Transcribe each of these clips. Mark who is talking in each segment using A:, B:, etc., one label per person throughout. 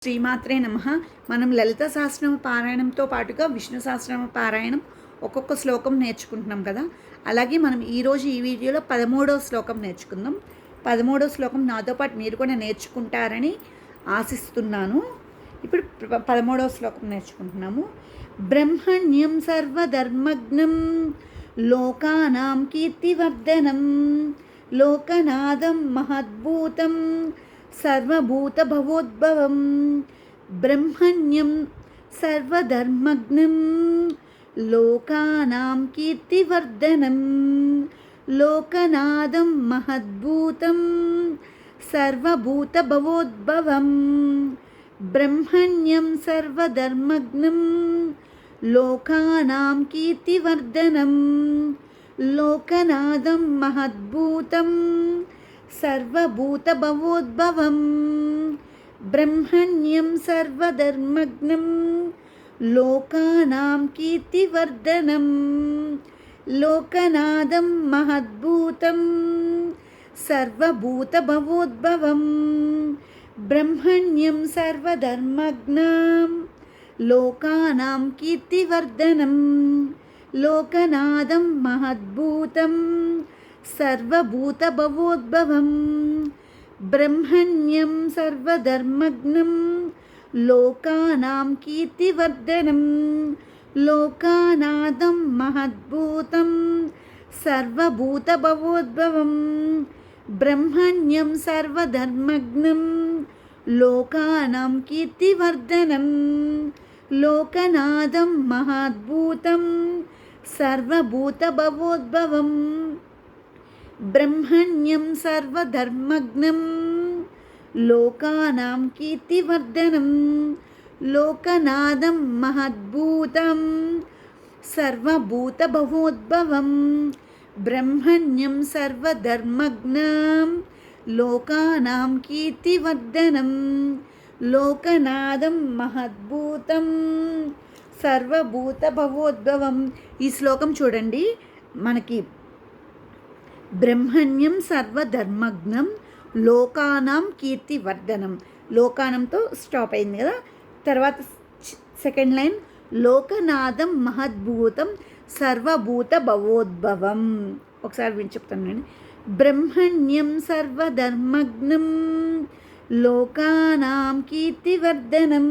A: శ్రీమాత్రే నమః. మనం లలిత సహస్రనామ పారాయణంతో పాటుగా విష్ణు సహస్రనామ పారాయణం ఒక్కొక్క శ్లోకం నేర్చుకుంటున్నాం కదా. అలాగే మనం ఈరోజు ఈ వీడియోలో 13వ శ్లోకం నేర్చుకుందాం. 13వ శ్లోకం నాతో పాటు మీరు కూడా నేర్చుకుంటారని ఆశిస్తున్నాను. ఇప్పుడు 13వ శ్లోకం నేర్చుకుంటున్నాము. బ్రహ్మణ్యం సర్వధర్మజ్ఞం లోకానాం కీర్తివర్ధనం లోకనాదం మహద్భూతం సర్వభూతభవోద్భవం బ్రహ్మణ్యం సర్వధర్మజ్ఞం లోకానాం కీర్తివర్ధనం లోకనాదం మహద్భూతం సర్వభూతభవోద్భవం బ్రహ్మణ్యం సర్వధర్మజ్ఞం లోకానాం కీర్తివర్ధనం లోకనాదం మహద్భూతం సర్వభూతభవోద్భవం బ్రహ్మణ్యం సర్వధర్మజ్ఞం లోకానాం కీర్తివర్ధనం లోకనాదం మహద్భూతం సర్వభూతభవోద్భవం బ్రహ్మణ్యం సర్వధర్మజ్ఞం లోకానాం కీర్తివర్ధనం లోకనాదం మహద్భూతం సర్వభూతభవోద్భవం బ్రహ్మణ్యం సర్వధర్మజ్ఞం లోకానాం కీర్తివర్ధనం లోకనాదం మహద్భూతం సర్వభూతభవోద్భవం బ్రహ్మణ్యం సర్వధర్మజ్ఞం లోకానాం కీర్తివర్ధనం లోకనాదం మహద్భూతం సర్వభూతభవోద్భవం బ్రహ్మణ్యం సర్వధర్మజ్ఞం లోకానాం కీర్తివర్ధనం లోకనాదం మహద్భూతం సర్వభూతభవోద్భవం బ్రహ్మణ్యం సర్వధర్మజ్ఞం లోకానాం కీర్తివర్ధనం లోకనాదం మహద్భూతం సర్వభూతభవోద్భవం. ఈ శ్లోకం చూడండి, మనకి బ్రహ్మణ్యం సర్వధర్మజ్ఞం లోకానాం కీర్తివర్ధనం, లోకానంతో స్టాప్ అయింది కదా. తర్వాత సెకండ్ లైన్ లోకనాదం మహద్భూతం సర్వభూతభవోద్భవం. ఒకసారి విని చెప్తాను నేను. బ్రహ్మణ్యం సర్వధర్మజ్ఞం లోకానాం కీర్తివర్ధనం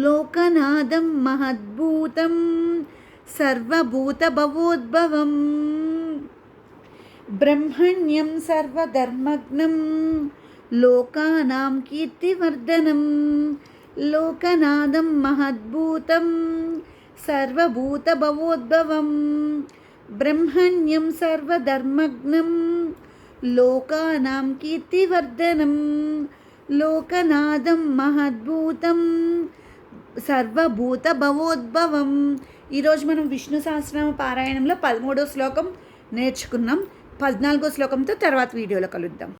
A: లోకనాదం మహద్భూతం సర్వభూతభవోద్భవం బ్రహ్మణ్యం సర్వధర్మజ్ఞం లోకానాం కీర్తివర్ధనం లోకనాదం మహద్భూతం సర్వభూతభవోద్భవం బ్రహ్మణ్యం సర్వధర్మజ్ఞం లోకానాం కీర్తివర్ధనం లోకనాదం మహద్భూతం సర్వభూతభవోద్భవం. ఈరోజు మనం విష్ణు సహస్రనామ పారాయణంలో 13వ శ్లోకం నేర్చుకున్నాం. 14వ శ్లోకంతో తర్వాత వీడియోలో కలుద్దాం.